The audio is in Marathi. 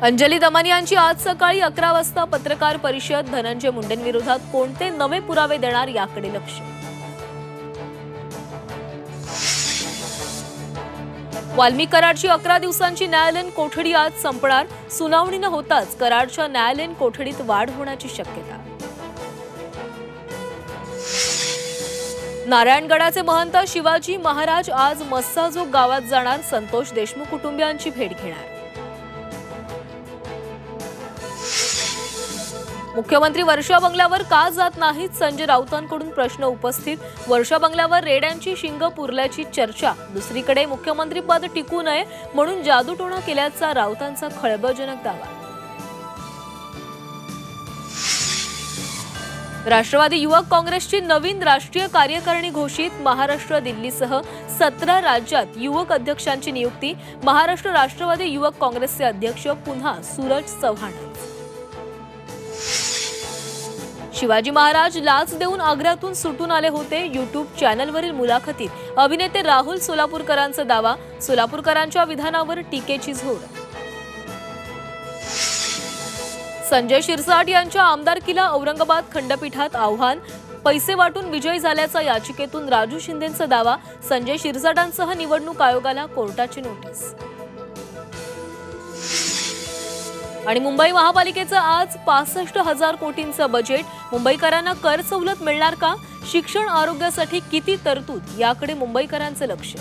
अंजली दमानी यांची आज सकाळी 11 वाजता पत्रकार परिषद। धनंजय मुंडेंविरोधात कोणते नवे पुरावे देणार याकडे लक्ष। वाल्मिक कराडची 11 दिवसांची न्यायालयीन कोठडी आज संपणार। सुनावणी न होताच कराडच्या न्यायालयीन कोठडीत वाढ होण्याची शक्यता। नारायणगडाचे महंत शिवाजी महाराज आज मस्साजोग गावात जाणार। संतोष देशमुख कुटुंबियांची भेट घेणार। मुख्यमंत्री वर्षा बंगल्यावर का जात नाहीत? संजय राऊतांकडून प्रश्न उपस्थित। वर्षा बंगल्यावर रेड्यांची शिंग पुरल्याची चर्चा। दुसरीकडे मुख्यमंत्री पद टिकू नये म्हणून जादूटोणा केल्याचा राऊतांचा खळबळजनक दावा। राष्ट्रवादी युवक काँग्रेसची नवीन राष्ट्रीय कार्यकारिणी घोषित। महाराष्ट्र दिल्लीसह 17 राज्यात युवक अध्यक्षांची नियुक्ती। महाराष्ट्र राष्ट्रवादी युवक काँग्रेसचे अध्यक्ष पुन्हा सूरज चव्हाण। शिवाजी महाराज लाच देऊन आग्र्यातून सुटून आले होते। यूट्यूब चॅनलवरील मुलाखतीत अभिनेते राहुल सोलापूरकरांचा दावा। सोलापूरकरांच्या विधानावर टीकेची झोड। संजय शिरसाट यांच्या आमदारकीला औरंगाबाद खंडपीठात आव्हान। पैसे वाटून विजयी झाल्याचा याचिकेतून राजू शिंदेंचा दावा। संजय शिरसाटांसह निवडणूक आयोगाला कोर्टाची नोटीस। आणि मुंबई महापालिकेचं आज 65,000 कोटींचं बजेट। मुंबईकरांना कर सवलत मिळणार का? शिक्षण आरोग्यासाठी किती तरतूद याकडे मुंबईकरांचं लक्ष।